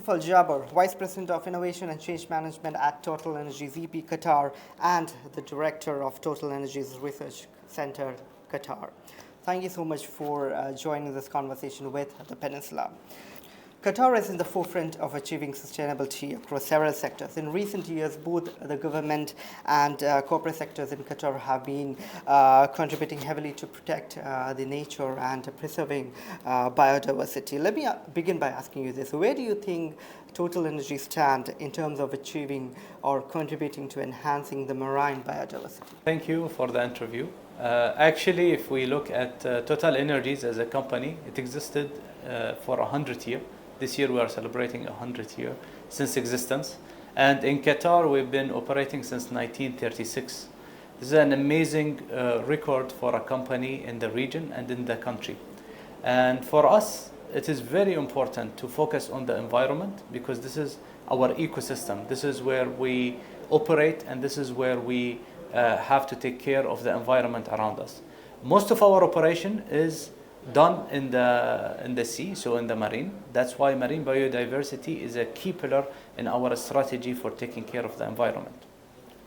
Yusuf Al Jaber, Vice President of Innovation and Change Management at TotalEnergies EP Qatar and the Director of TotalEnergies Research Center Qatar. Thank you so much for joining this conversation with the Peninsula. Qatar is in the forefront of achieving sustainability across several sectors. In recent years, both the government and corporate sectors in Qatar have been contributing heavily to protect the nature and preserving biodiversity. Let me begin by asking you this. Where do you think TotalEnergies stand in terms of achieving or contributing to enhancing the marine biodiversity? Thank you for the interview. Actually, if we look at TotalEnergies as a company, it existed for 100 years. This year we are celebrating 100 years since existence. And in Qatar, we've been operating since 1936. This is an amazing record for a company in the region and in the country. And for us, it is very important to focus on the environment because this is our ecosystem. This is where we operate and this is where we have to take care of the environment around us. Most of our operation is done in the sea, so in the marine. That's why marine biodiversity is a key pillar in our strategy for taking care of the environment.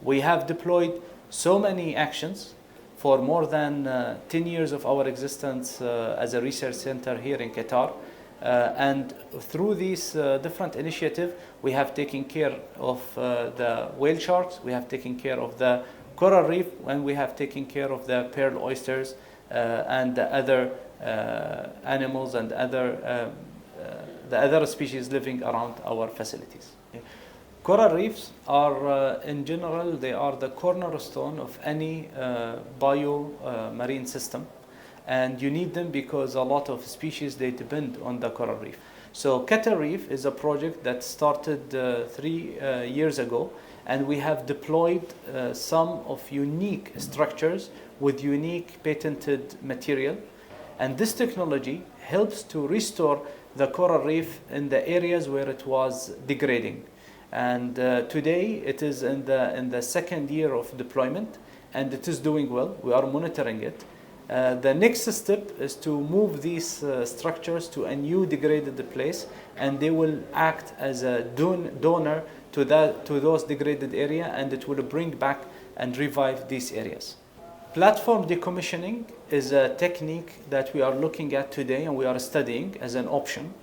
We have deployed so many actions for more than 10 years of our existence as a research center here in Qatar. And through these different initiatives, we have taken care of the whale sharks, we have taken care of the coral reef, and we have taken care of the pearl oysters and the other animals and the other species living around our facilities. Coral reefs are, in general, they are the cornerstone of any marine system, and you need them because a lot of species, they depend on the coral reef. So Qatar Reef is a project that started 3 years ago, and we have deployed some of unique structures with unique patented material. And this technology helps to restore the coral reef in the areas where it was degrading. And today it is in the second year of deployment, and it is doing well. We are monitoring it. The next step is to move these structures to a new degraded place, and they will act as a donor to those degraded areas, and it will bring back and revive these areas. Platform decommissioning is a technique that we are looking at today and we are studying as an option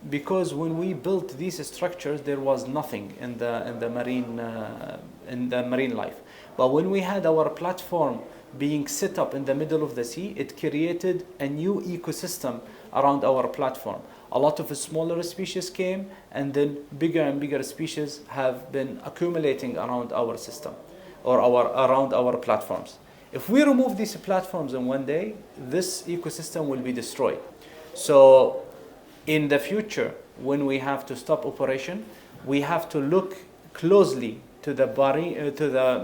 because when we built these structures, there was nothing in the marine life. But when we had our platform being set up in the middle of the sea, it created a new ecosystem around our platform. A lot of smaller species came, and then bigger and bigger species have been accumulating around our system or around our platforms. If we remove these platforms in one day, this ecosystem will be destroyed. So in the future, when we have to stop operation, we have to look closely to the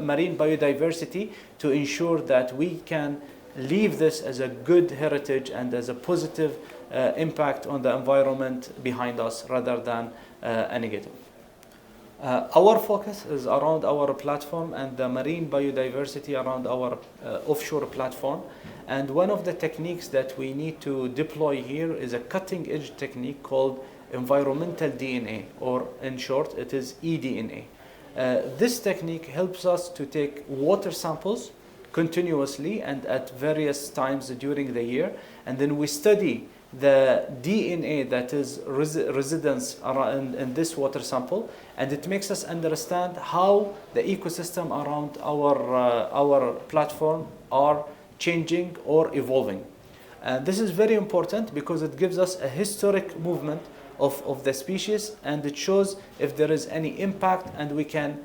marine biodiversity to ensure that we can leave this as a good heritage and as a positive impact on the environment behind us rather than a negative. Our focus is around our platform and the marine biodiversity around our offshore platform. And one of the techniques that we need to deploy here is a cutting-edge technique called environmental DNA, or in short, it is eDNA. This technique helps us to take water samples continuously and at various times during the year, and then we study the DNA that is residence around in this water sample, and it makes us understand how the ecosystem around our platform are changing or evolving. And this is very important because it gives us a historic movement of the species, and it shows if there is any impact, and we can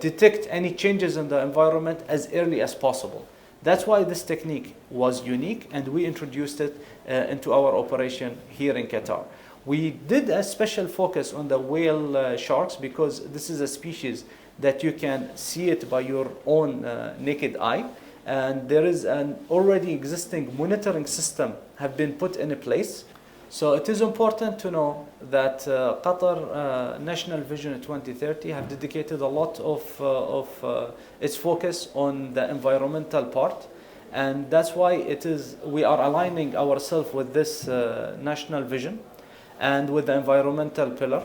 detect any changes in the environment as early as possible. That's why this technique was unique, and we introduced it into our operation here in Qatar. We did a special focus on the whale sharks because this is a species that you can see it by your own naked eye, and there is an already existing monitoring system have been put in place. So it is important to know that Qatar National Vision 2030 have dedicated a lot of its focus on the environmental part, and that's why we are aligning ourselves with this national vision. and with the environmental pillar.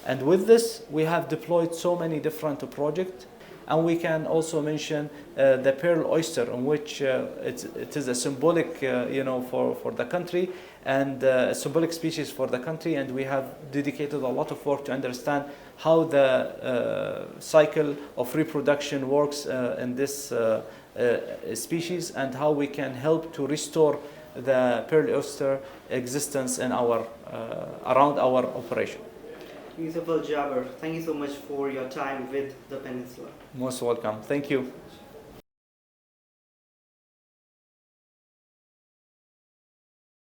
And with this, we have deployed so many different projects. And we can also mention the pearl oyster, in which it is a symbolic, for the country, and a symbolic species for the country. And we have dedicated a lot of work to understand how the cycle of reproduction works in this species, and how we can help to restore the pearl oyster existence in our around our operation. Beautiful, Jabir. Thank you so much for your time with the Peninsula. Most welcome. Thank you.